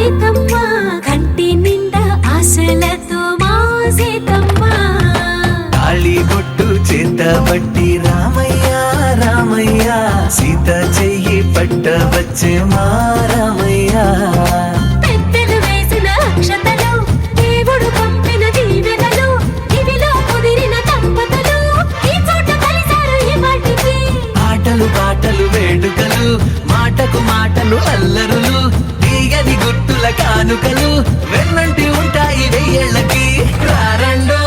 సీతమ్మ కంటి నిండా ఆశలతో మా సీతమ్మ తాళి బొట్టు చేత బట్టి రామయ్య రామయ్య సీత చెయ్యి పట్ట వచ్చే మా రామయ్య పెద్దలు వేసిన అక్షతలు దేవుడు పంపిన దీవెనలు ఇవిలో కుదిరిన దంపతులు ఈ చోట కలిసారు ఈ వాటికి ఆటలు పాటలు వేడుకలు మాటకు మాటలు అల్లరులు తీయని గుర్తుల కానుకలు వెన్నంటి ఉంటాయి వెయ్యేళ్ళకి రారండో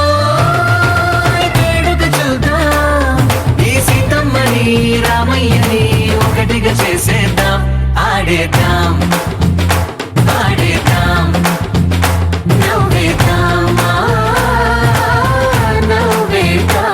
వేడుక చూద్దాం ఈ సీతమ్మని రామయ్యని ఒకటిగా చేసేద్దాం ఆడేద్దాం పాడేద్దాం నవ్వేద్దాం నవ్వేద్దాం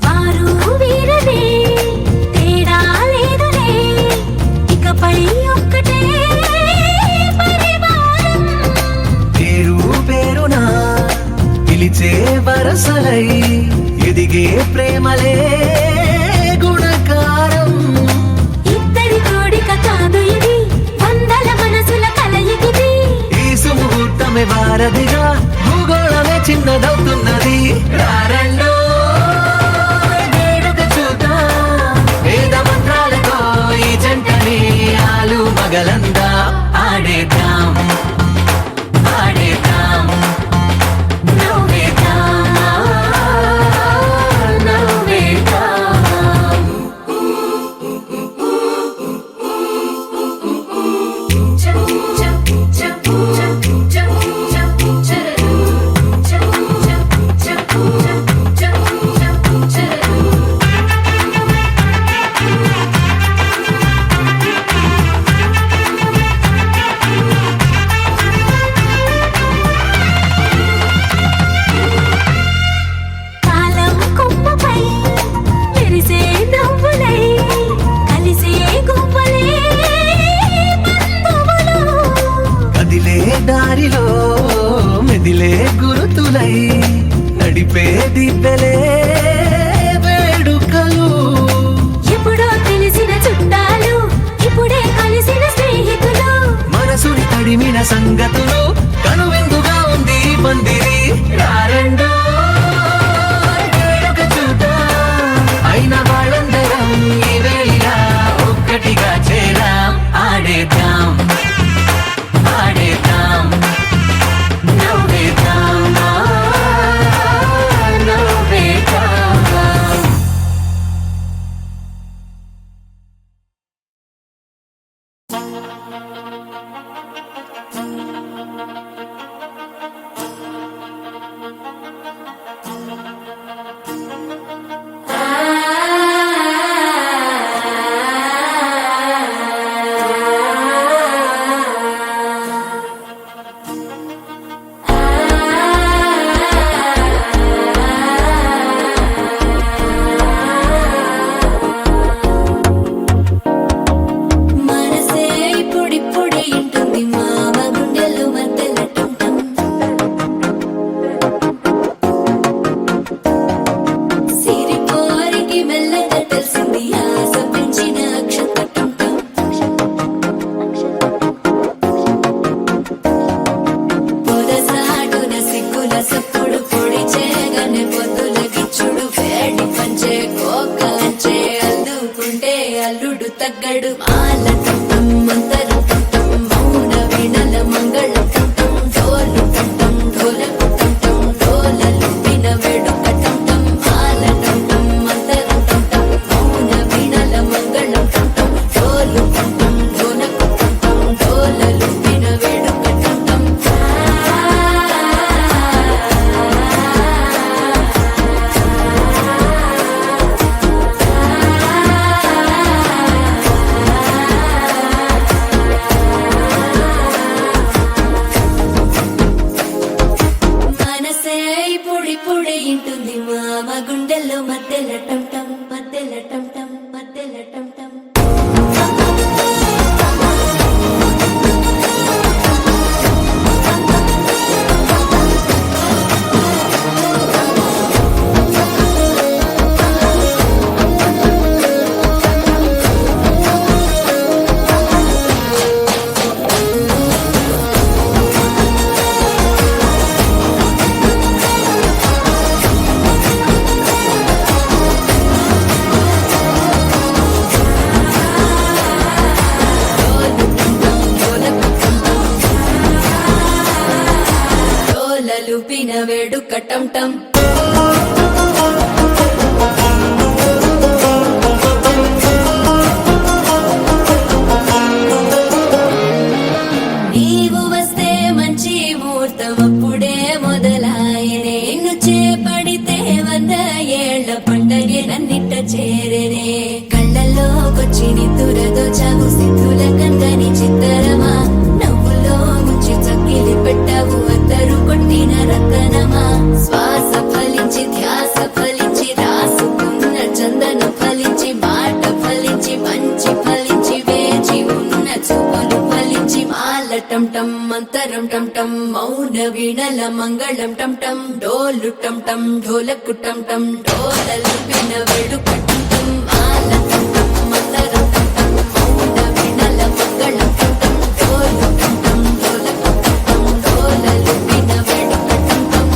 వారు వీరనే తేడా లేదులే ఇకపై ఒక్కటే పరివారం పేరు పేరునా పిలిచే వరసలై ఎదిగే ప్రేమలే గుణకారం ఇద్దరి కోడిక కాదు ఇది వందల మనసుల కలయికిది ఈ సుముహూర్తమే వారధిగా భూగోళమే చిన్నదవుతున్నది రారండో వేడుక చూద్దాం వేద మంత్రాలతో ఈ జంటని ఆలు మగలందా ఆడేద్దాం ఆడేద్దాం నవ్వేద్దాం నవ్వేద్దాం కాలం కొమ్మపై మెరిసే నవ్వులై కలిసే గువ్వలే బంధువులు కదిలే దారిలో మెదిలే గురుతులై నడిపే దిబ్బెలే వేడుకలు ఎప్పుడో తెలిసిన చుట్టాలు ఇప్పుడే కలిసిన స్నేహితులు మనసుని తడిమిన సంగతులు కనువిందుగా ఉంది ఈ పందిరి రారండో వేడుక చూద్దాం అయిన వాళ్ళందరం ఈ వేళ ఒక్కటిగా చేరాం ఆడేద్దాం ఆడేద్దాం నవ్వేద్దాం నవ్వేద్దాం మనసే ఇప్పుడిప్పుడే ఇంటుంది లూపిన వేడుక టం టం నీవు వస్తే మంచి ముహూర్తం అప్పుడే మొదలాయనే నిన్ను చేపడితే 100 ఏళ్ల పండగే నన్నిట్ట చేరనే కళ్ళల్లోకొచ్చి నిద్దురదో చావు సిద్ధుల కందని చిత్తరమా నవ్వులో ముంచి చక్కిలి పెట్టావు అద్దరు కొట్టిన రతనమా శ్వాస ఫలించి ధ్యాస ఫలించి రాసుకున్న చందన ఫలించి మాట ఫలించి మంచి ఫలించి వేచి ఉన్న చూపులు ఫలించి మాల టం టం మంతరం టం టం మౌన వీణల మంగళం టం టం డోలు టం టం ఢోలకు టం టం డోలలు విన వేడుక టం టం మాల టం టం మంతరం టం టం మౌన వీణల మంగళం టం టం డోలు టం టం ఢోలకు టం టం డోలలు విన వేడుక టం టం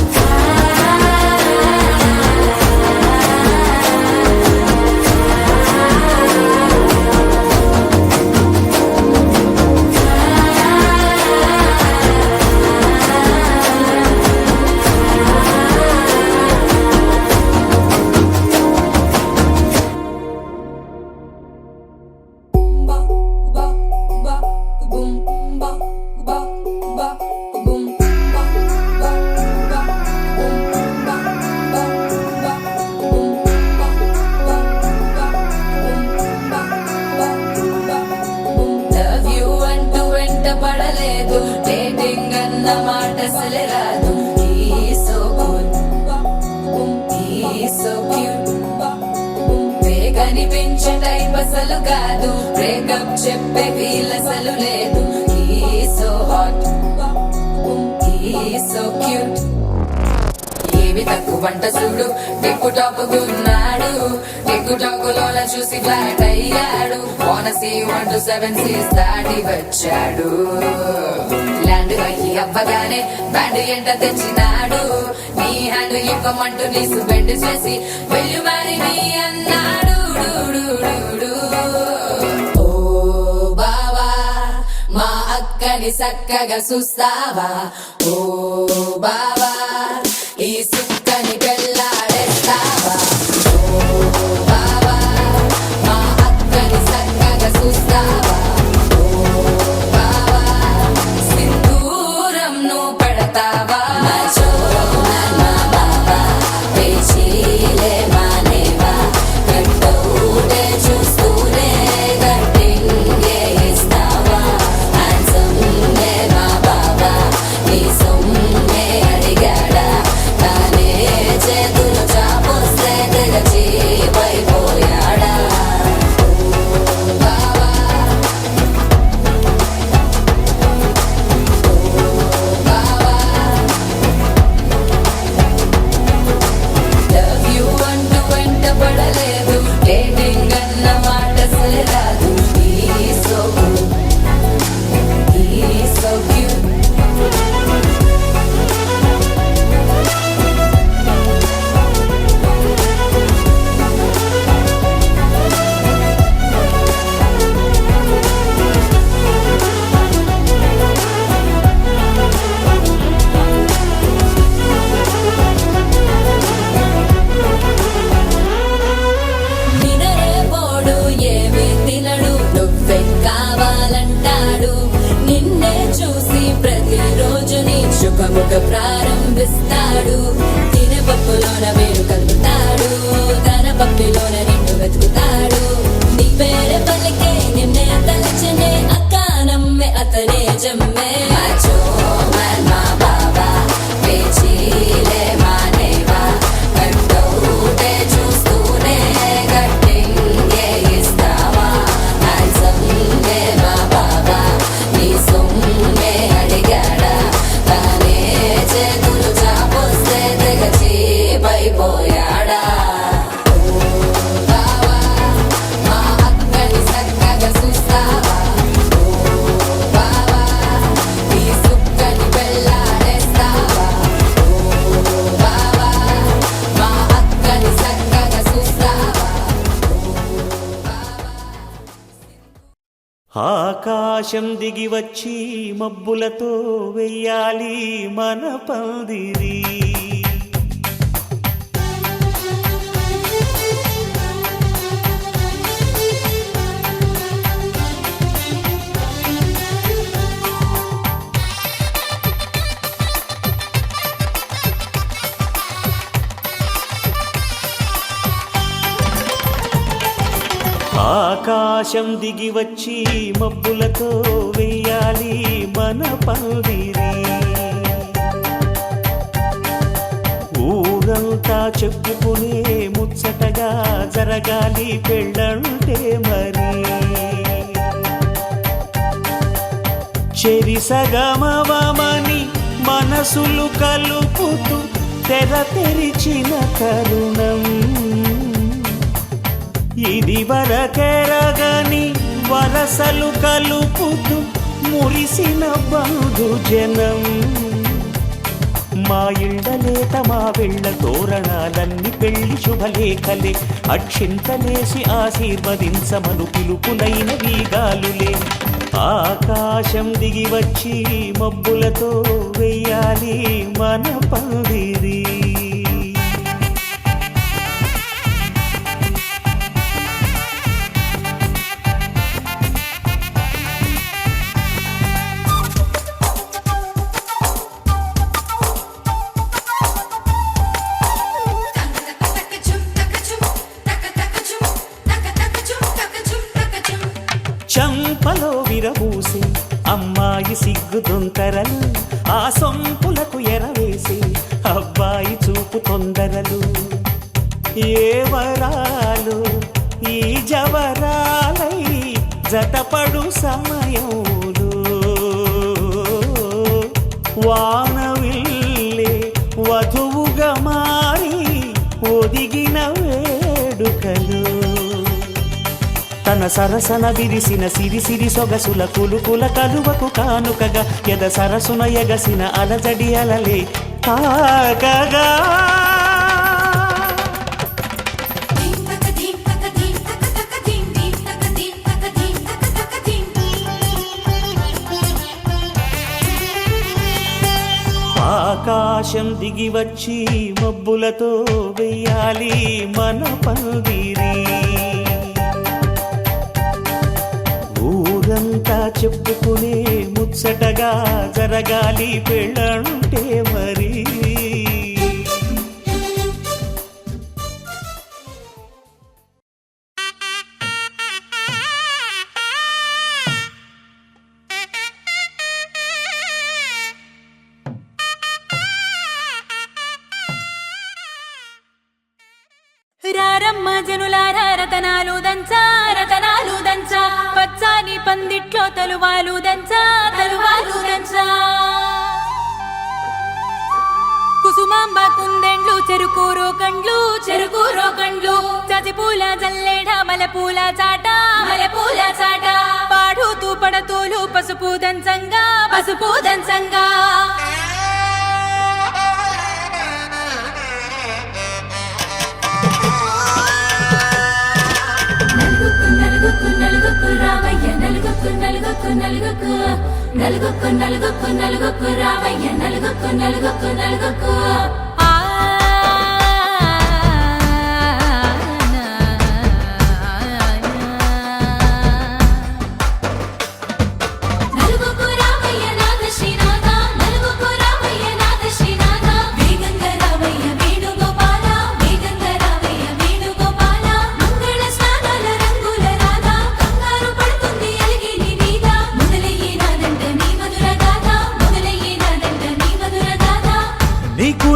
లవ్ యూ అంటూ వెంట పడలేదు డేటింగ్ అన్న మాట అసలే రాదు సో క్యూట్ కనిపించే టైప్ అసలు కాదు బ్రేకప్ చెప్పే ఫీల్ అసలు లేదు సో హాట్ సో క్యూట్ ఏమి తక్కువ వంట చూడు టిక్కు టాప్ ఉన్నాడు టిక్కు టాక్ లోన చూసి ఫ్లాట్ అయ్యాడు బోనసీ 1 to 7 సీస్ దాటి వచ్చాడు ల్యాండ్ అయ్యి అవ్వగానే బ్యాండ్ ఎంట తెచ్చినాడు నీ హ్యాండ్ ఇవ్వమంటూ నీసు బెండ్ చేసి వెళ్ళు మరి నీ అన్నాడు ఓ బావా మా అక్కని చక్కగా చూస్తావా ఓ బావా ఈ సుక్కని పెళ్ళాడేస్తావా ఓ బావా మా అక్కని చక్కగా చూస్తావా ఓ బావా సింధూరం నువ్వు పెడతావా మచో మా బావా పేచీలే మానేవా కట్టౌటే చూస్తూనే కట్టింగే ఇస్తావా హ్యాండ్సమ్ నే మా బావా నీ సొమ్మే అడిగాడా తానే చేతులు చాపొస్తే తెగచి పైపోయాడా ఓ బావా లవ్ యూ అంటూ వెంట పడలేదు డేటింగ్ అన్న మాట అసలు రాదు సో క్యూట్ నినరే పోడు ఏమి తినడు నువ్వే కావాలంటాడు నిన్నే చూసి ప్రతిరోజు నీ శుభముఖ ప్రారంభిస్తాడు తినపప్పులోన వేరు కలుపుతాడు తన పప్పిలోన నిన్ను వెతుకుతాడు నీ పేరే పలికే నిన్నే తలచనే అక్క నమ్మే అతనే జమ్మే మాచో మా బాబా పేచీలే మానేవా కట్టౌటే చూస్తూనే కట్టింగే ఇస్తావా హ్యాండ్సమ్ నే మా బాబా నీ సొమ్మే అడిగాడా తానే చేతులు చాపొస్తే ఆకాశం దిగి వచ్చి మబ్బులతో వెయ్యాలి మన పందిరి. ఆకాశం దిగి వచ్చి మబ్బులతో వెయ్యాలి మన పందిరి. ఊరంతా చెప్పుకునే ముచ్చటగా జరగాలి పెళ్ళంటే మరి. చెరిసగమవమని మనసులు కలుపుతూ తెర తెరిచిన తరుణం. ఇది వరకెరగని వరసలు కలుపుతూ మురిసిన బంధుజనం. మా ఇళ్ళలేత మా వెళ్ళ తోరణాలన్నీ పెళ్లి శుభలేఖలే. అక్షింతలేసి ఆశీర్వదించమను పిలుపులైన వీగాలులే. ఆకాశం దిగి వచ్చి మబ్బులతో వెయ్యాలి మన పందిరి. చంపలో విరబూసి అమ్మాయి సిగ్గు దొంతరలు. ఆ సొంపులకు ఎరవేసి అబ్బాయి చూపు తొందరలు. ఏ వరాలు ఈ జవరాలై జతపడు సమయంలో. వానవిల్లే వధువుగా మారి ఒదిగిన వేడుకలు. తన సరసన విరిసిన సిరిసిరి సొగసుల కులుకుల కలువకు కానుకగా ఎద సరసున ఎగసిన అలజడి అలలే తాకగా. ఆకాశం దిగి వచ్చి మబ్బులతో వెయ్యాలి మన పందిరి. ఊరంతా చెప్పుకునే ముచ్చటగా జరగాలి పెళ్ళంటే మరి. రారమ్మ జనులారా రతనాలు దంచా రతనాలు దంచా. పచ్చాని పందిట్లో తలువాలు దంచా తలువాలు దంచా. కుసుమాంబ కుందెండ్లు చెరుకూరో కండ్లు చెరుకూరో కండ్లు. చచిపూల జల్లేడ మలపూల చాట మలపూల చాట. పాడుతూ పడతోలు పసుపు దంచంగా పసుపు దంచంగా. నలుగుకు నలుగుకు రావయ్య నలుగుకు నలుగుకు నలుగుకు. నలుగుకు నలుగుకు నలుగుకు రావయ్య నలుగుకు నలుగుకు నలుగుకు.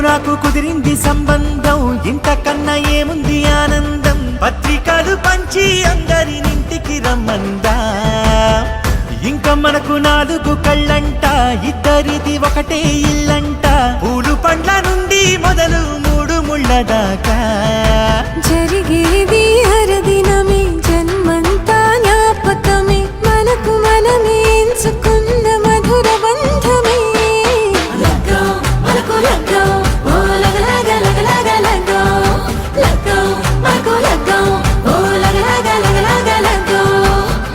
నాకు కుదిరింది సంబంధం, ఇంతకన్నా ఏముంది ఆనందం. పత్రికలు పంచి అందరినింటికి రమ్మందా. ఇంకా మనకు 4 కళ్ళంట, ఇద్దరిది ఒకటే ఇల్లంట. పూలు పండ్ల నుండి మొదలు 3 ముళ్ళ దాకా జరిగేది హరదినమే, జన్మంతా జ్ఞాపకమే. మనకు మనమే ఎంచుకున్న మధుర బంధమే.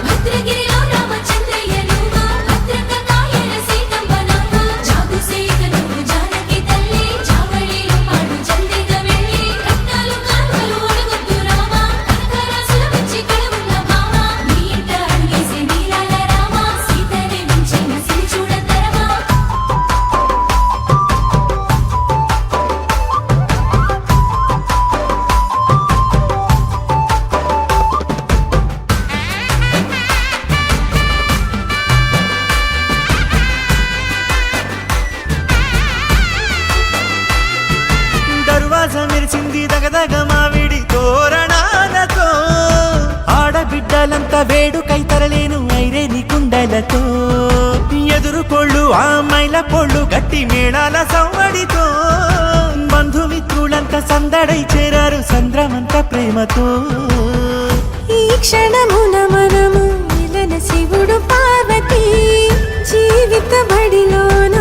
భద్రగిరిలో రామ ఊరలంతా వేడుకై తరలేను ఐరేని కుండలతో ఎదురుకోళ్ళు ఆ మైల పోళ్ళు గట్టి మేళాల సవ్వడితో బంధుమిత్రులంతా సందడై చేరారు సంద్రమంత ప్రేమతో ఈ క్షణమున మనము మిలన శివుడు పార్వతి జీవిత బడిలోన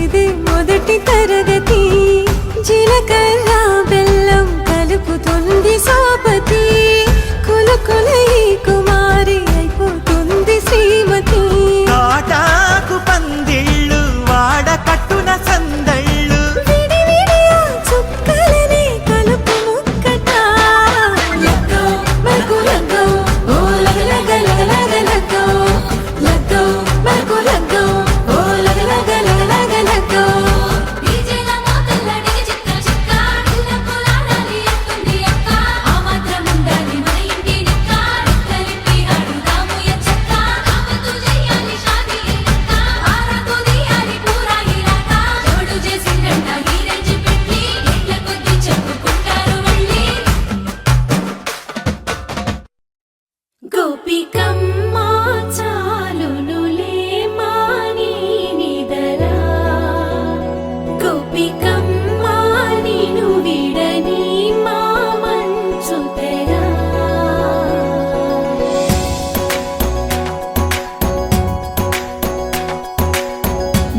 ఇది మొదటి తరగతి జీలకర్ర బెల్లం కలుపుతుంది సోపతి కులకుల ఈ కుమారి అయిపోతుంది శ్రీమతి కాటాకు పందిళ్ళు వాడ కట్టున సందళ్ళు విడివిడియా చుక్కలనే కలుపు ముక్కట లగ్గో మరకు లగ్గో ఓ లగ లగ లగ లగ లగ్గో లగ్గో మరకు లగ్గో ఓ లగ లగ లగ లగ లగ్గో డీజేల మోతల్లడికి చిక్క చిక్క ఇళ్ళకు లాడాలి అంటుంది అక్క ఆ మాత్రం ఉండాలి మన ఇంటి నిక్క రెక్కలిప్పి ఆడుదాము ఎచ్చక్క కావతు చెయ్యాలి షాదీ లక్క ఆరాకు తీయాలి పూరా ఇలాక జోడు చేసిందంట హీరెంచి పెట్టి ఏళ్ళ కొద్ది చెప్పుకుంటారు మళ్ళీ గోపికమ్మ చాలునులే మాని నిదరా గోపికమ్మ నిను విడని మా మంచు తెరా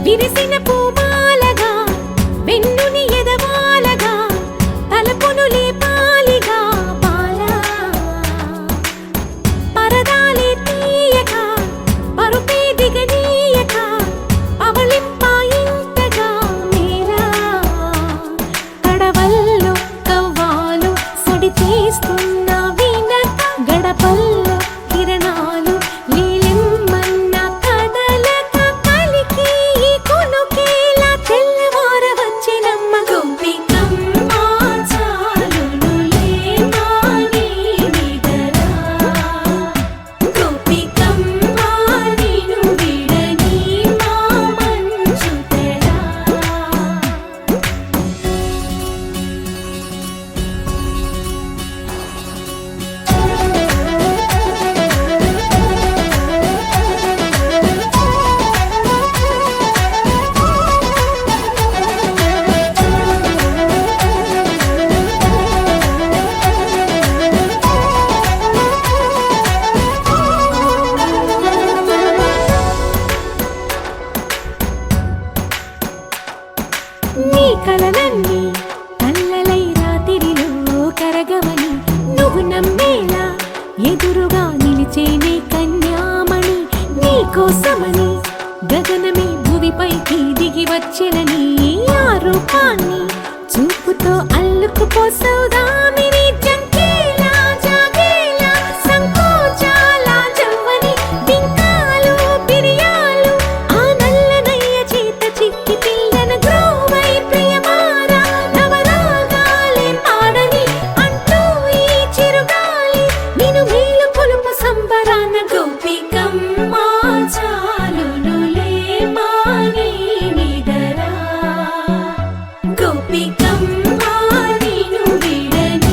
విరిసిన పూమాలగా వెన్నుని ఎదవాలగా తలపును లేపాలిగా బాలా పరదాలే తీయక పరుపే దిగనీయక పవళింపాయింతగా మేరా కడవల్లో కవ్వాలు సడి చేస్తున్న వీణత గడపల్లో కిరణాలు నీలిమ్మన్న కదలక కలికి ఈ కొనుకేలా తెల్లవార వచ్చినమ్మ గోపికమ్మ చాలునులే మాని నిదరా గోపికమ్మ నిను విడని మా మంచు తెరా నీ కలలన్నీ కల్లలై రాత్రిలో కరగవని నువ్వు నమ్మేలా ఎదురుగా నిలిచేనే కన్యామణి నీ కోసమని గగనమే భువిపైకి దిగి వచ్చెనని ఆ రూపాన్ని చూపుతో అల్లుకుపోసౌదామిని జంకేలా జాగేలా సంకోచాల జవ్వని బింకాలు బిరియాలు ఆ నల్లనయ్య చేత చిక్కి పిల్లన గ్రోవై ప్రియమారా నవరాగాలే పాడని అంటూ ఈ చిరుగాలి నిను మేలు కొలుపు సంబరాన గోపికమ్మ చాలునులే మాని నిదరా గోపికమ్మ నిను విడని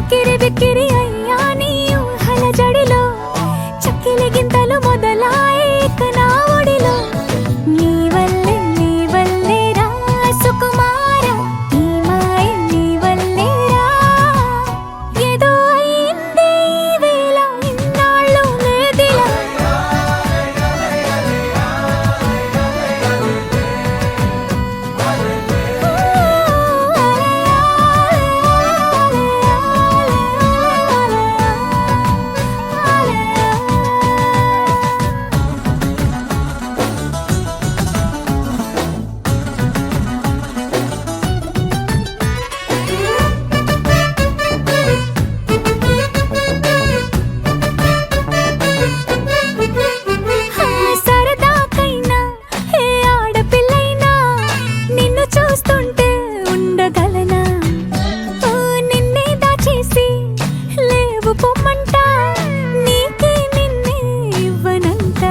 ఉక్కిరి బిక్కిరి అయ్యా నీ ఊహల జడిలో చక్కిలి గింతలు మొదలాయే ఇక నా ఒడిలో నీ వల్లే రా సుకుమార ఈ మాయ నీ వల్లే రా ఏదో అయిందే ఈ వేళ ఇన్నాళ్ళు లేదిలా సరదాకైనా ఏ ఆడపిల్లైనా నిన్ను చూస్తుంటే ఉండగలనా ఓ నిన్నే దాచేసి లేవు పొమ్మంట నీకే నిన్నే ఇవ్వనంట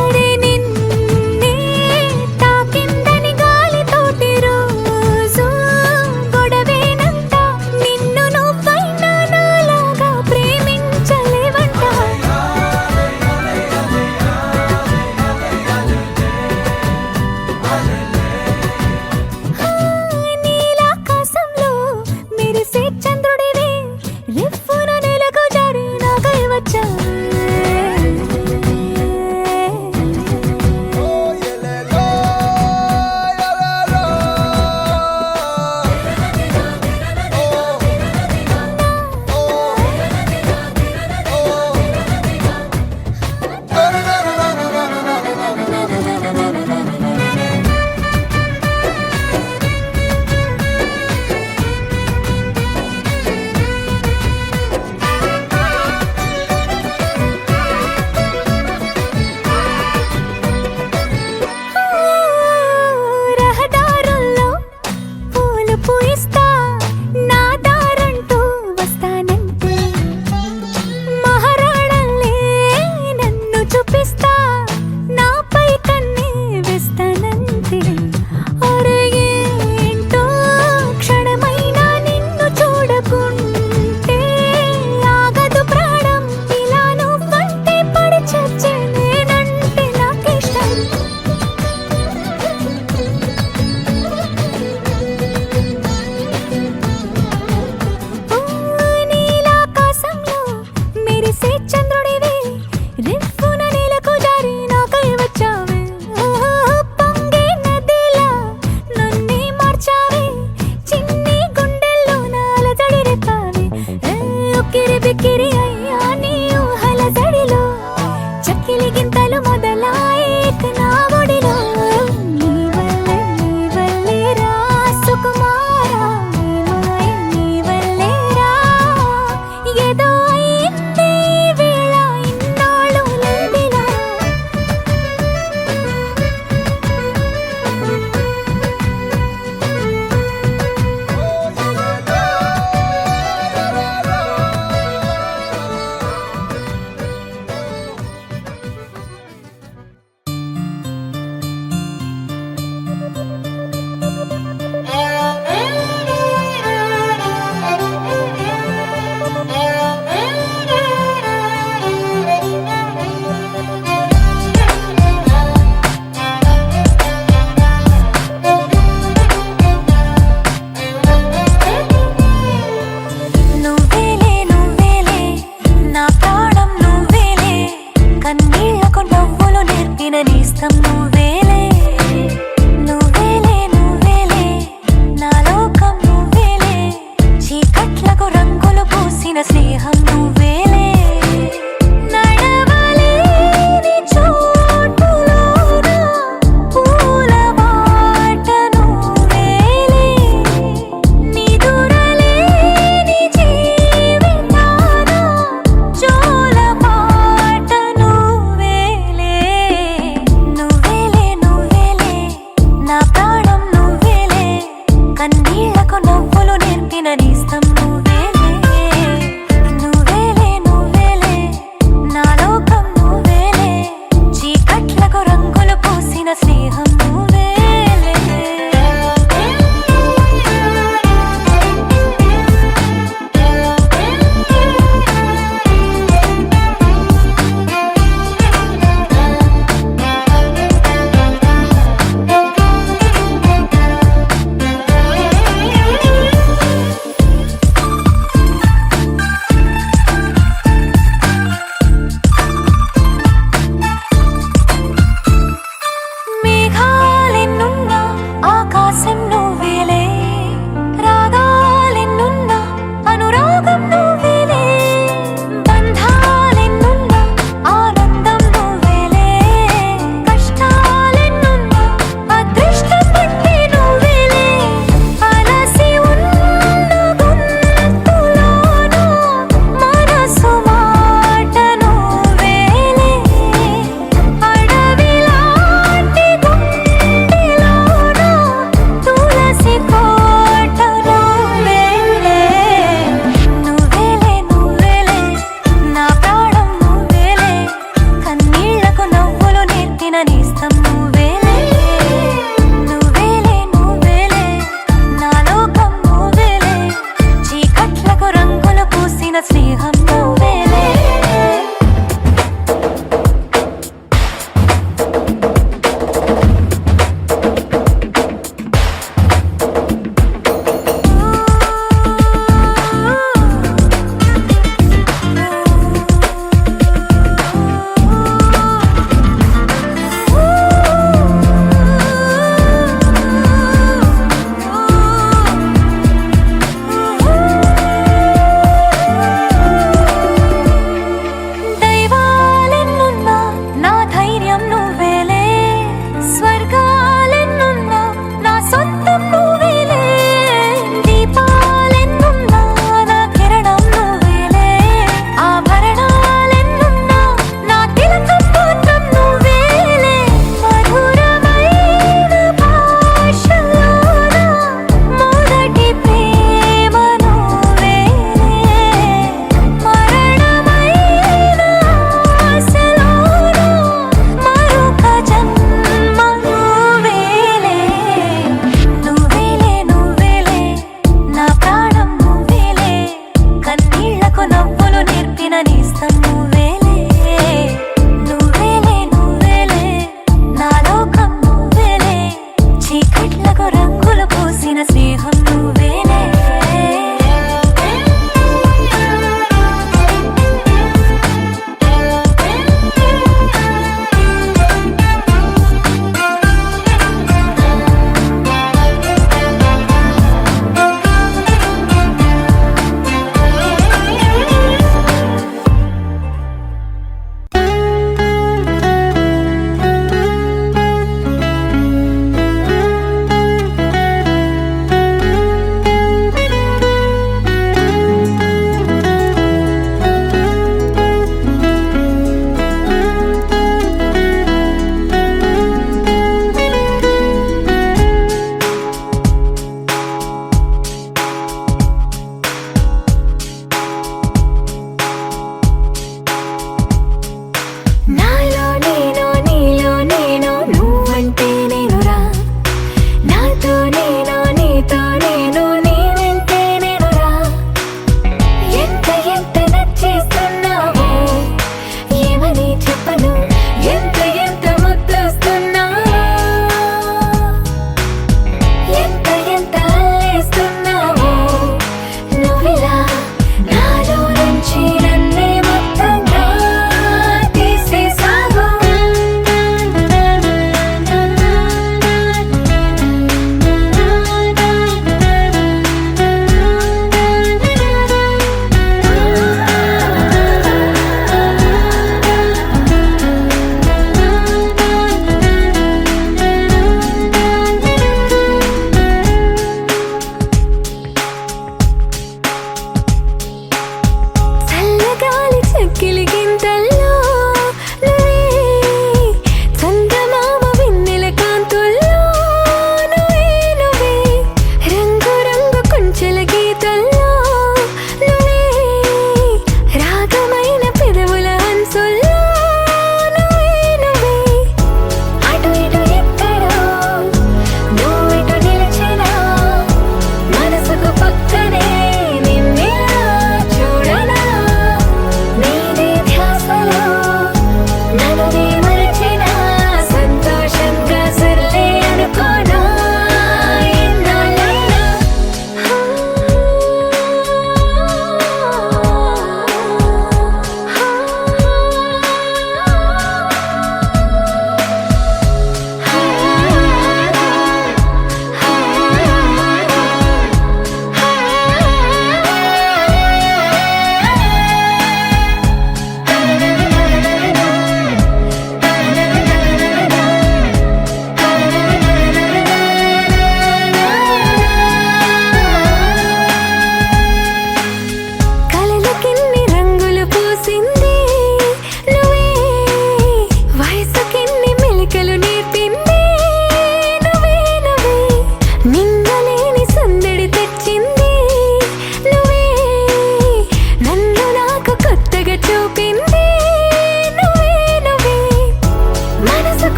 అరే నిన్నే తాకిందని గాలితోటి రోజు గొడవేనంట నిన్ను నువ్వైనా నాలాగా ప్రేమించలేవంట నీలాకాశంలో మెరిసే చంద్రుడివే రివ్వున నెలకు జారి నాకై వచ్చావే రహదారుల్లో పూలు పూయిస్తా నా దారంటూ వస్తానంటే మహారాణల్లే నన్ను చూపిస్తా నాపై కన్నే వేస్తానంతే అరే ఏంటో క్షణమైనా నిన్ను చూడకుంటే ఆగదు ప్రాణం ఇలా నువ్వంటే పడి చచ్చే నేనంటే నాకిష్టం ఓ నీలాకాశంలో మెరిసే చంద్రుడివే రివ్వున నేలకు జారి నాకై వచ్చావే ఓ పొంగే నదిలా నన్నే మార్చావే చిన్ని గుండెల్లో నాలజడి రేపావే ఉక్కిరి బిక్కిరి అయ్యా నీ ఊహల జడిలో చక్కిలి గింతలు మొదలాయే ఇక నా ఒడిలో నీ వల్లే రా సుకుమార ఈ మాయ నీ వల్లే రా ఏదో అయిందే ఈ వేళ ఇన్నాళ్ళు లేదిలా నువ్వేలే నా ప్రాణం నువ్వేలే కన్నీళ్లకు నవ్వులు నేర్పిన నేస్తం నువ్వేలే నువ్వేలే నా లోకం నువ్వేలే చీకట్లకు రంగులు పూసిన స్నేహం నువ్వేలే నడవలేని చోటులోన పూల బాట నువ్వేలే నిదురలేని జీవితాన జోల పాట నువ్వేలే నా ప్రాణం నువ్వేలే కన్నీళ్లకు నవ్వులు నేర్పిన నేస్తం నువ్వేలే నా లోకం నువ్వేలే చీకట్లకు రంగులు పూసిన స్నేహం నువ్వేలే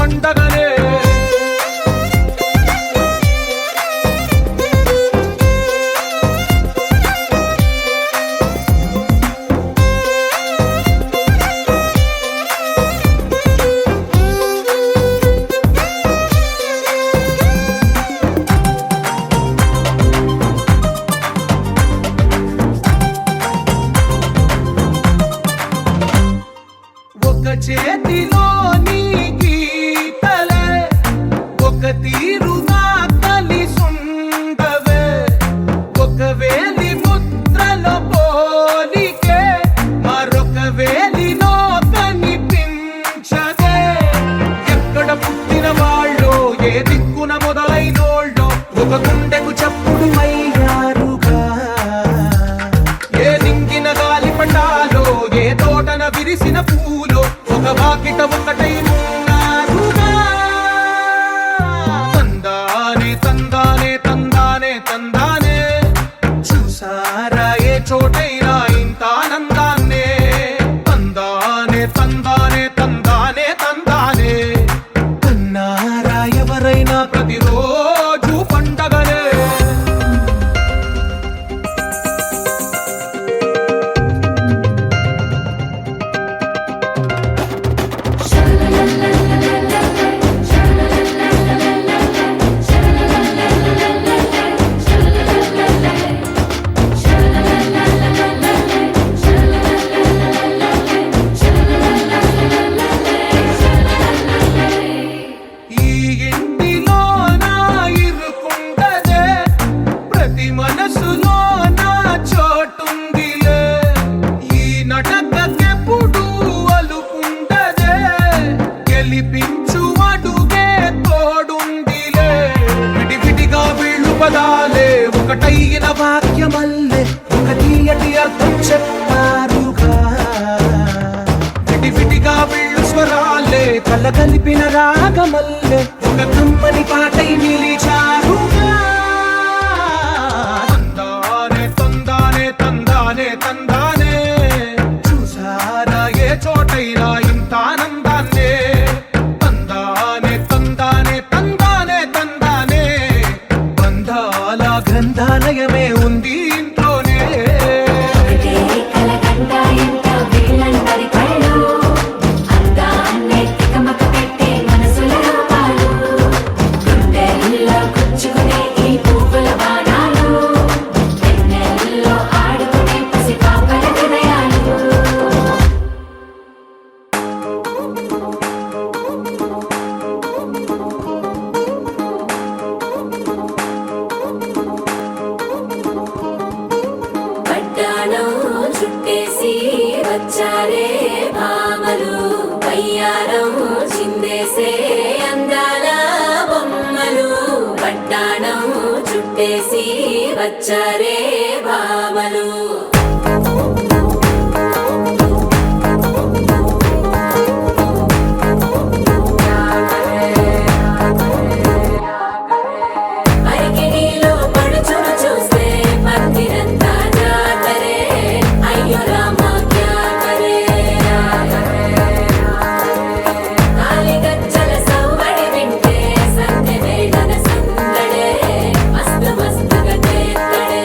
పండగనే ఒక చేతిలో నీ గీతలే ఒక తీరుగా కలిసుండవే ఒక వేలి ముద్రలో పోలికే మరొక వేలిలో కనిపించదే ఎక్కడ పుట్టిన వాళ్ళో ఏ దిక్కున మొదలైనోళ్ళో ఒక గుండెకు చప్పుడు అయ్యారుగా ఏ దింగిన గాలి పటాలో ఏ తోటన విరిసిన పూలో ఒక వాకిట ఒకటై ఉన్నారుగా తందానే తందానే తందానే తందానే చూసారా ఏ చోటైనా ఇంత ఆనందాన్నే తందానే తందానే తందానే తందానే కన్నారా ఎవరైనా ప్రతిరోజు పండగనే ఈ ఇంటిలో నా ఇరుకుండదే ప్రతి మనసులో నా చోటుందిలే ఈ నటకెప్పుడు అలుకుండదే గెలిపించు అడుగే తోడుందిలే విడివిడిగా వీళ్ళు పదాలే ఒకటైన వాక్యమల్లే ఒక తీయటి అర్థం చెప్పారుగా విడివిడిగా వీళ్ళు స్వరాలే కల కలిపిన రాగమల్లే ఒక కమ్మని పాటై నిలిచారుగా తందానే తందానే తందానే తందానే చూసారా ఏ చోటైనా ఇంత ఆనందాన్నే తందానే తందానే తందానే తందానే బంధాల గ్రంథాలయమే ఉంది ఇంట్లోనే ఒకటే కలకండ ఇంట వీళ్ళందరి కళ్ళు అందాన్నే తికమక పెట్టే మనసుల రూపాలు గుండెల్లో గుచ్చుకునే ఈ పువ్వుల బాణాలు వెన్నెల్లో ఆడుకునే పసిపాపల హృదయాలు పట్టాణం చుట్టేసి వచ్చారే భామలు పయ్యారం చిందేసే అందాల బొమ్మలు పట్టాణం చుట్టేసి వచ్చారే భామలు అరికిణీలో పడుచును చూస్తే పందిరంతా జాతరే అయ్యో రామ క్యా కరే కాలిగజ్జల సవ్వడి వింటే సంధ్య వేళన సందడే మస్తు మస్తుగా చేత్తడే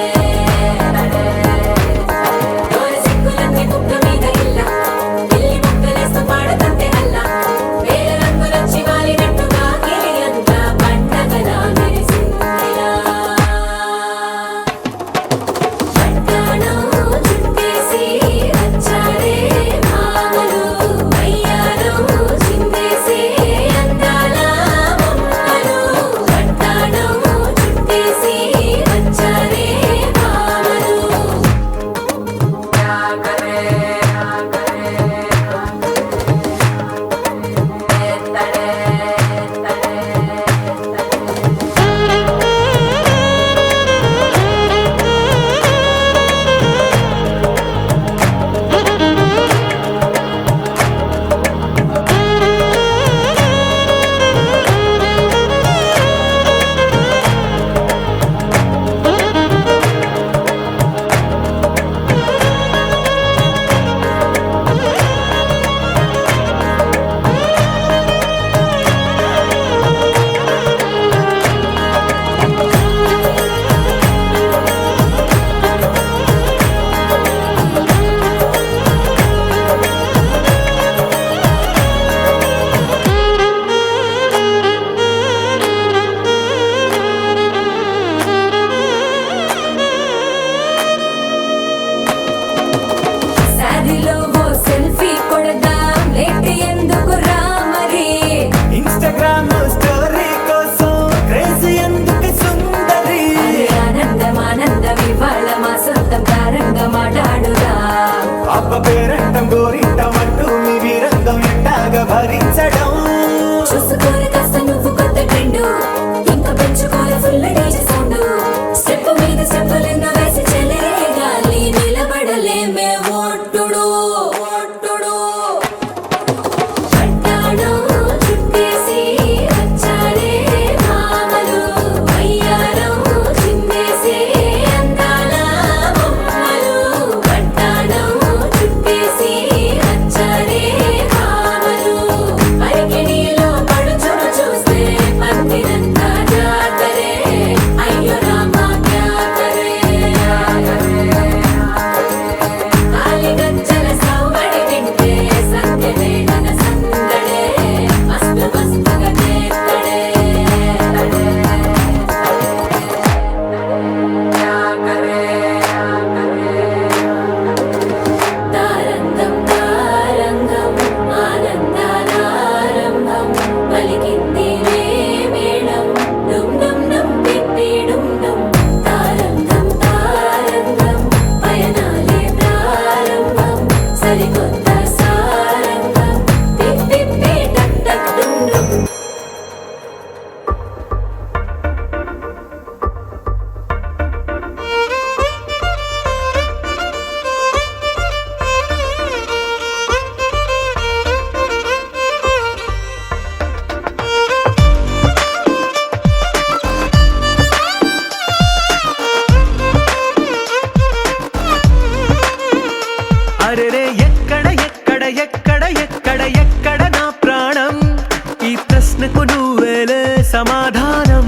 సమాధానం.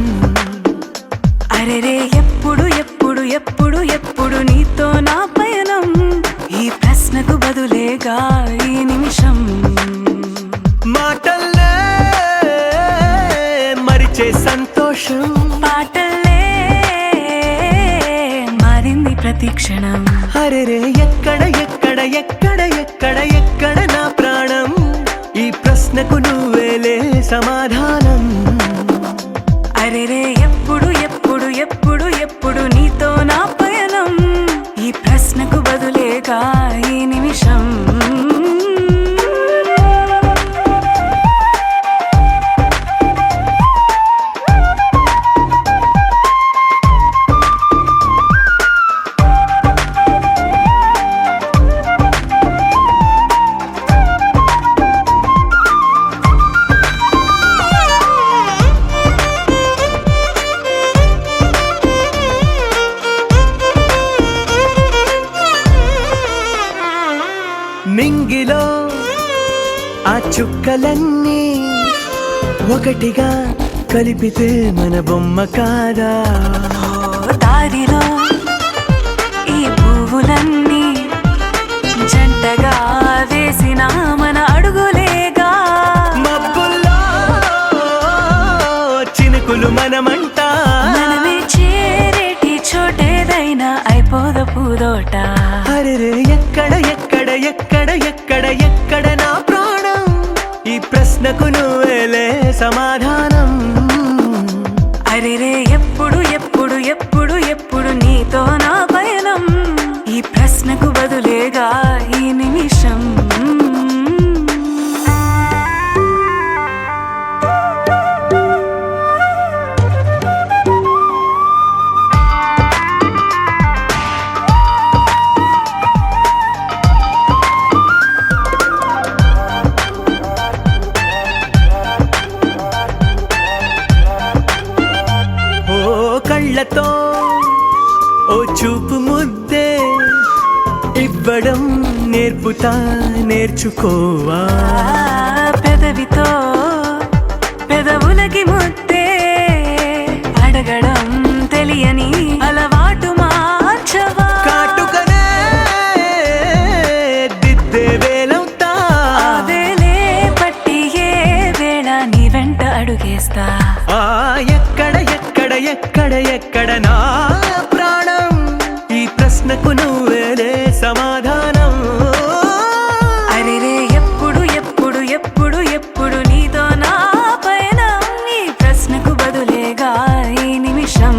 అరెరే ఎప్పుడు ఎప్పుడు ఎప్పుడు ఎప్పుడు నీతో నా పయనం, ఈ ప్రశ్నకు బదులేగా ఈ నిమిషం. మాటల్లే మరిచే సంతోషం, పాటలే మారింది ప్రతి క్షణం. అరెరే ఎక్కడ ఎక్కడ ఎక్కడ ఎక్కడ ఎక్కడ నా ప్రాణం, ఈ ప్రశ్నకు నువ్వేలే సమాధానం. అరెరే ఎప్పుడు ఎప్పుడు ఎప్పుడు ఎప్పుడు నీతో నా పయనం, ఈ ప్రశ్నకు బదులేగా ఈ నిమిషం. నింగిలో ఆ చుక్కలన్నీ ఒకటిగా కలిపితే మన బొమ్మ కాదా. దారిలో ఈ పువ్వులన్నీ జంటగా వేసిన మన అడుగులేగా. మబ్బుల్లో చినుకులు మనమంట, మనమే చేరేటి చోటేదైనా అయిపోద పూదోట. అరెరే ఎక్కడ ఎక్కడ ఎక్కడ ఎక్కడ ఎక్కడ నా ప్రాణం, ఈ ప్రశ్నకు నువ్వేలే సమాధానం. అరెరే ఎప్పుడు ఎప్పుడు ఎప్పుడు ఎప్పుడు నీతో నా పయనం, ఈ ప్రశ్నకు బదులేగా ఈ నిమిషం. కళ్ళతో ఓ చూపు ముద్దే ఇవ్వడం నేర్పుతా, నేర్చుకోవా. పెదవితో పెదవులకి ముద్దే అడగడం తెలియని అలవాటు మార్చవా. కాటుకనే దిద్దే వేలవుతా, వేలే పట్టి ఏ వేళ నీ వెంట అడుగేస్తా. ఎక్కడ ఎక్కడ ఎక్కడ ఎక్కడ నా ప్రాణం, ఈ ప్రశ్నకు నువ్వేలే సమాధానం. అరెరే ఎప్పుడు ఎప్పుడు ఎప్పుడు ఎప్పుడు నీతో నా పయనం, ఈ ప్రశ్నకు బదులేగా ఈ నిమిషం.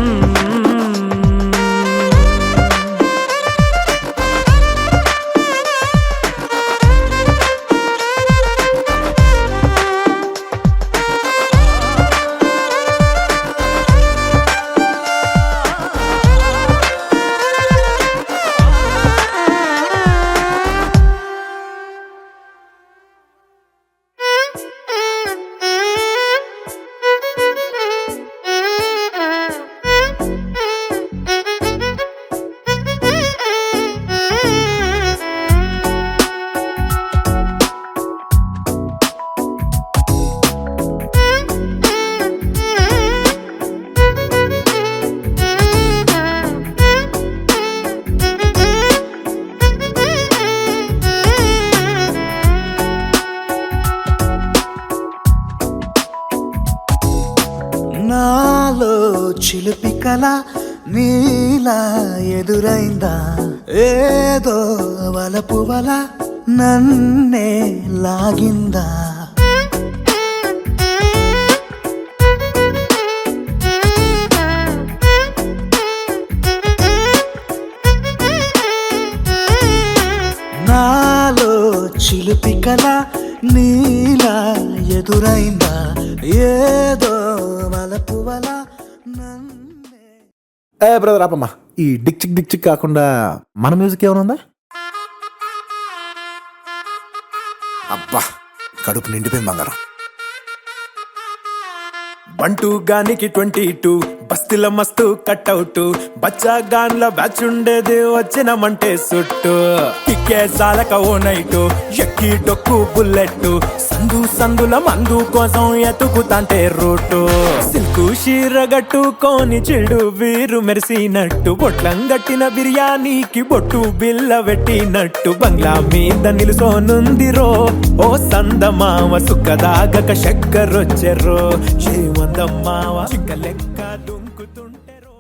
నాలో చిలిపి కల నీలా ఎదురైందా, ఏదో వలపు వల నన్నే లాగిందా. నాలో చిలిపి కల నీలా ఎదురైందా, ఏదో వలపు వల నన్నే. బ్రదర్ ఆపమ్మా, ఈ డిక్ చిక్ కాకుండా మన మ్యూజిక్ ఏమైనా ఉందా? అబ్బా కడుపు నిండిపోయింది బంగారం. బంటూ గానికి 22 బస్తిల మస్తు కట్అవుట్ బచ్చా గాన్ల బ్యాచ్ ఉండేది వచ్చినమంటే సుట్టు కిక్కే సాలక ఓ నైటు ఎక్కి డొక్కు బుల్లెట్ సందు సందుల మందు కోసం ఎతుకుతాంటే రూటు సిల్కు షీరగట్టుకోని చెడు వీరు మెరిసినట్టు బొట్లం గట్టిన బిర్యానీకి బొట్టు బిల్ల పెట్టినట్టు బంగ్లా మీద నిలుసోనుందిరో ఓ సందమావ సుఖదాగక చక్కరొచ్చెరో శ్రీమందమ్మావ చింక లెక్క దుంకుతుంటెరో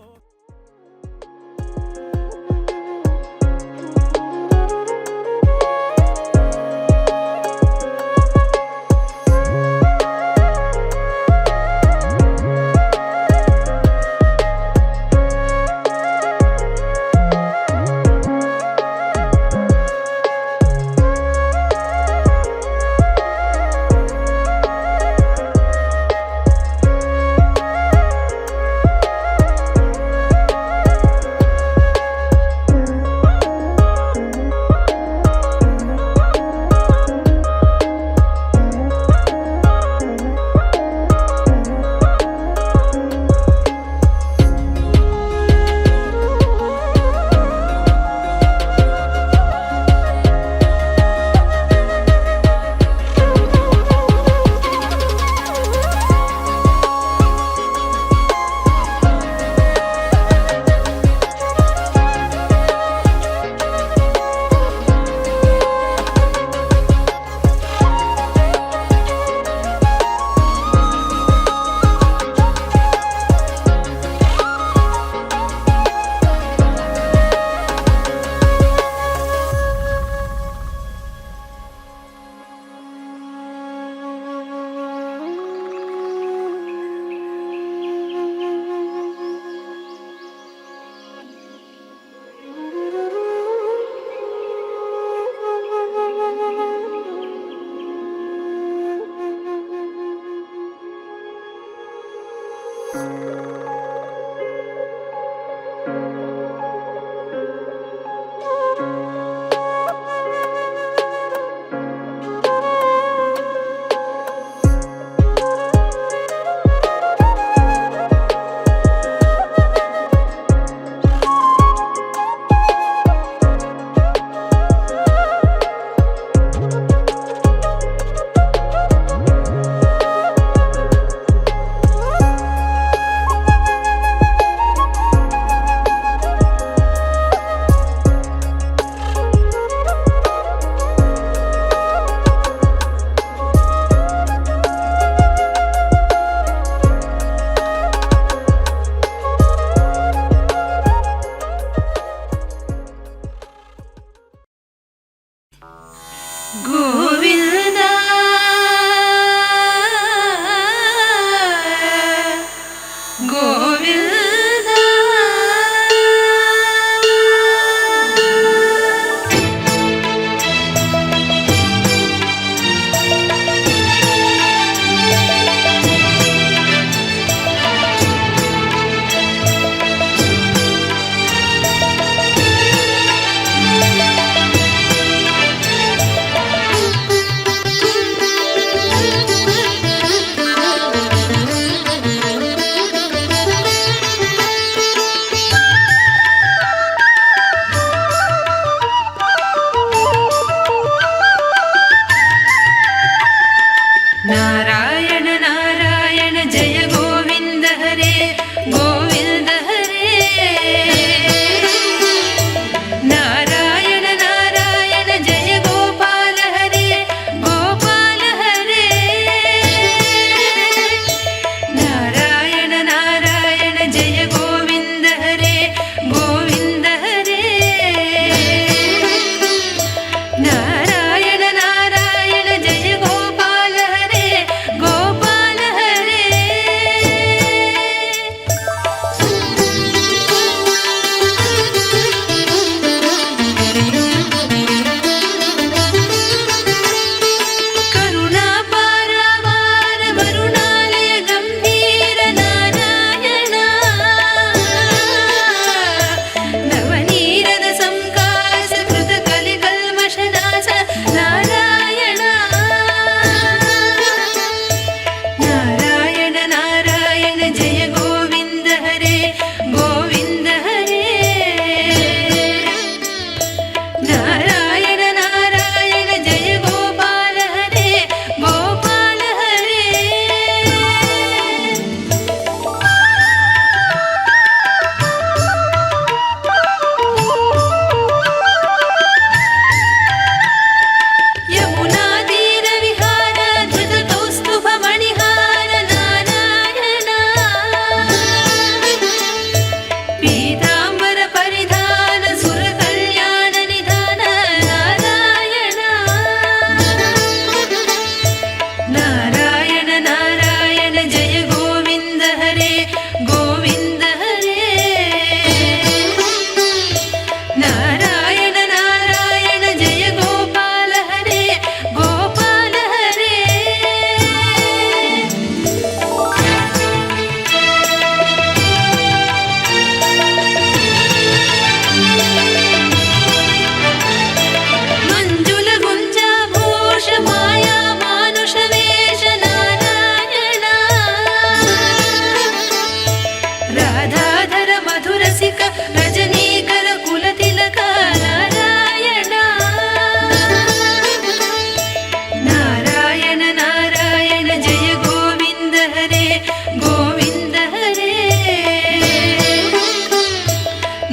గోవింద హరే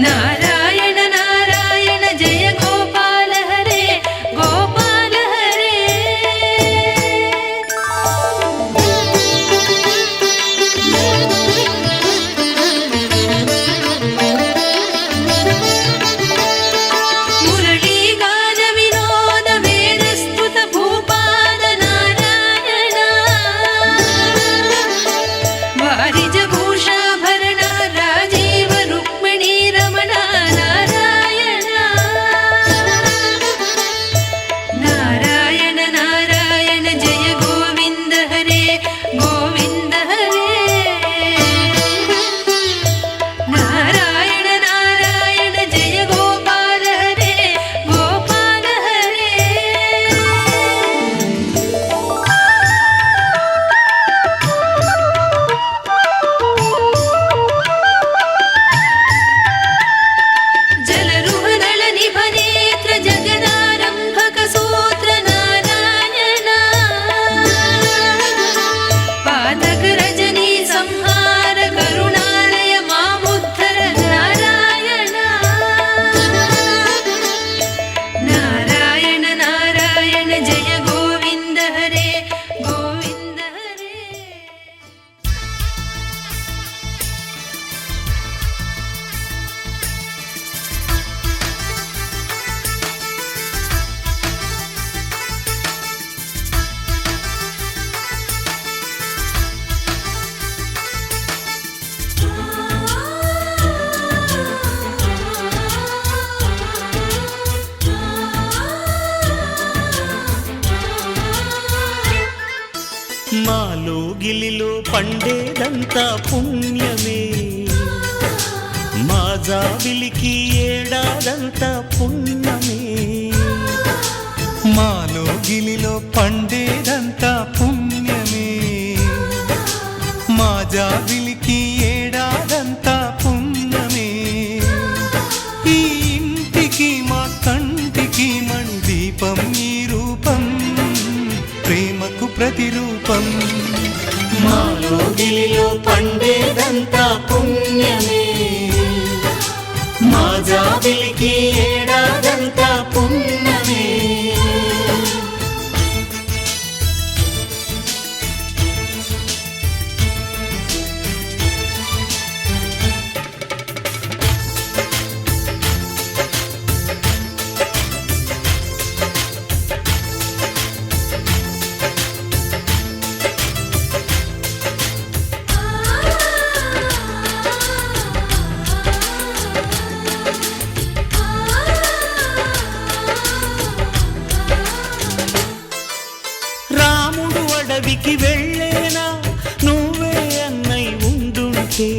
నారాయణ నారాయణ జయ గోపాల హరే గోపాల హరే మురళీ గాన వినోద వేదస్తుత భూపాద నారాయణ వారిజ భూషాభరణ రాజీవ రుక్మిణీ రమణ నారాయణ నారాయణ నారాయణ జయ గోవింద హరే గోవింద హరే నారాయణ నారాయణ జయ గోపాల హరే గోపాల హరే జలరుహదళ నిభనేత్ర జగదారంభక సూత్ర నారాయణ పాతక రజనీ సంహార కరుణాలయ మాముద్ధర నారాయణ నారాయణ నారాయణ జయ గోవింద హరే గోవింద హరే మాలో గిలిలో పండేదంతా పుణ్యమే మా జాబిలికి ఏడాదంతా పుణ్యమే మాలో గిలిలో పండేదంతా పుణ్యమే మా జాబిలికి ఏడాదంతా పుణ్యమే ఈ ఇంటికి మా కంటికి మణి దీపం ఈ రూపం ప్రేమకు ప్రతిరూపం మాలో గిలిలో పండేదంతా పుణ్యమే మా జాబిలికి ఏడాదంతా పుణ్యమే రాముడు అడవికి వెళ్ళేనా నువ్వే అన్నై ఉండుంటే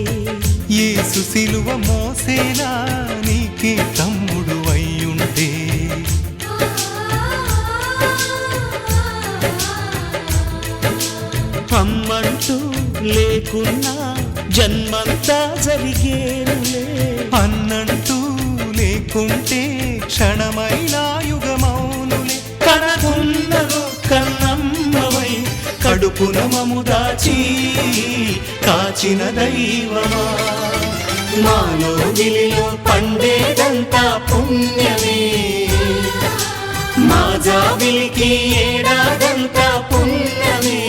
యేసు సిలువ మోసేనా నీకే తమ్ముడు అయ్యుంటే అమ్మంటూ లేకున్నా జన్మంతా జరిగేనులే అన్నంటూ లేకుంటే క్షణమైనా యుగమౌనులే కనకున్నదో కన్నమ్మవై కడుపున మము దాచి కాచిన దైవమా మాలో గిలిలో పండేదంతా పుణ్యమే మా జాబిలికి ఏడాదంతా పుణ్యమే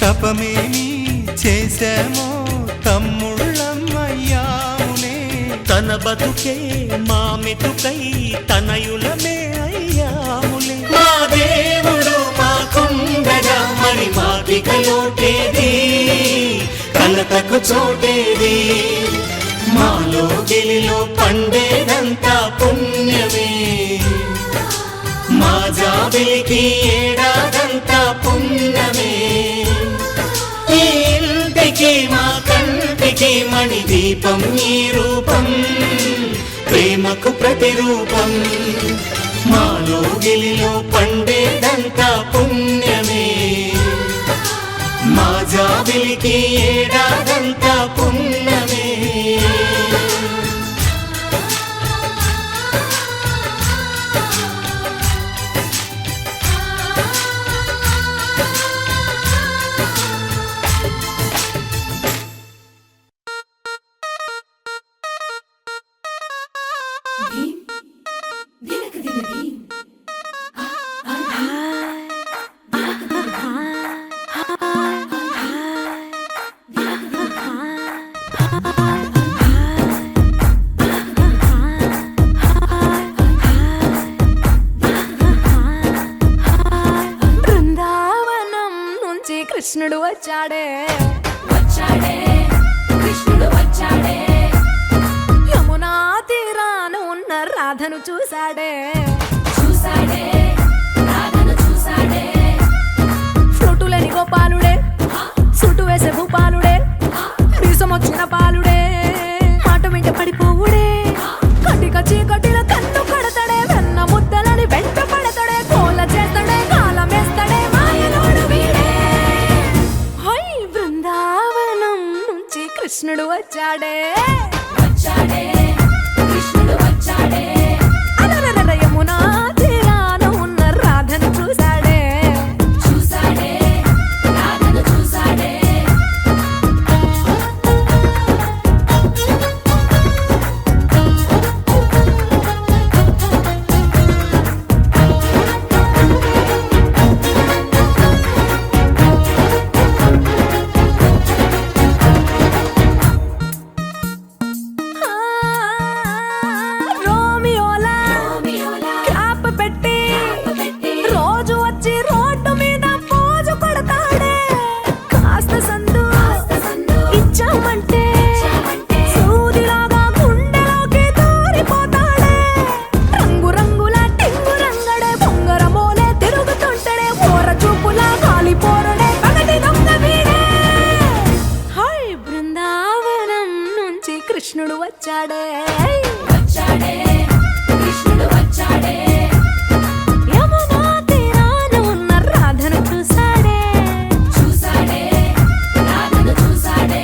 తపమేమి చేశామో తమ్ముళ్ళమయ్యామునే తన బతుకే మా మెతుకై తనయులమే అయ్యాములే మా దేవుడు మాకుండగా మరి మాకిక లోటేది కలతకు చోటేది మాలో గిలిలో పండేదంతా పుణ్యమే మా జాబిలికి ఏడాదంతా పుణ్యమే ఈ ఇంటికి మా కంటికి మణి దీపం ఈ రూపం ప్రేమకు ప్రతిరూపం మాలో గిలిలో పండేదంతా పుణ్యమే మా జాబిలికి ఏడాదంతా పుణ్యమే బృందావనం నుంచి కృష్ణుడు వచ్చాడే వచ్చాడే కృష్ణుడు వచ్చాడే యమునా తీరాన ఉన్న రాధను చూశాడే చూసాడే రాధను చూసాడే ఫ్రూటులేని గోపాలుడే సుటు వేసే భూపాలుడే మీసమొచ్చిన పాలుడే మాట వెంట పడిపోవుడే కటిక చీకటిల కన్ను కడతాడే వెన్న ముద్దలని వెంట పడతాడే కోల చేస్తాడే కాలం వేస్తాడే మాయలోడు వీడే హై బృందావనం నుంచి కృష్ణుడు వచ్చాడే వచ్చాడే కృష్ణుడు వచ్చాడే అలరర యమునా తీరాన ఉన్న రాధను చూశాడే చూసాడే రాధను చూసాడే రోమియోలా రోమియోలా క్యాప్ పెట్టి పెట్టి రోజు వచ్చి రోడ్డు మీద పోజు కొడతాడే కాస్త సందు సందు ఇచ్చామంటే ఇచ్చామంటే సూదిలాగా గుండెలోకి దూరిపోతాడే రంగు రంగుల టింగు రంగడే బొంగరమోలే తిరుగుతుంటాడే ఓర చూపులా కాలిపోరడే పగటి దొంగ వీడే హై బృందావనం నుంచి కృష్ణుడు వచ్చాడే వచ్చాడే కృష్ణుడు వచ్చాడే యమునా తీరాన ఉన్న రాధను చూశాడే చూసాడే రాధను చూసాడే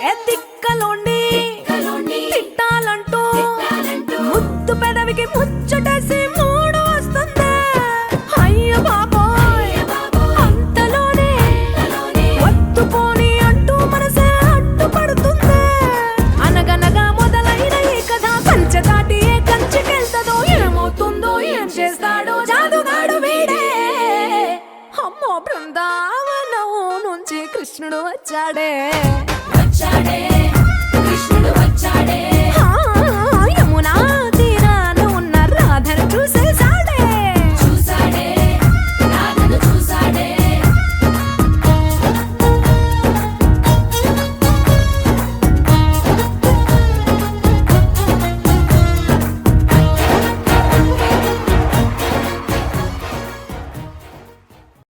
ఏ తిక్కలోండి కలోండి తిట్టాలంటూ తిట్టాలంటూ ముద్దు పెదవికి ముచ్చటేసి మూడు వస్తుంది అయ్య బాబోయ్ అంతలోనే ఒత్తుకోని అంటూ మనసే అడ్డుపడుతుంది అనగనగా మొదలైన ఈ కథ కంచె దాటి ఏ కంచెకెళ్తదో ఏమవుతుందో ఏం చేస్తాడో జాదుగాడు వీడే అమ్మో బృందావనం నుంచి కృష్ణుడు వచ్చాడే వచ్చాడే కృష్ణుడు వచ్చాడే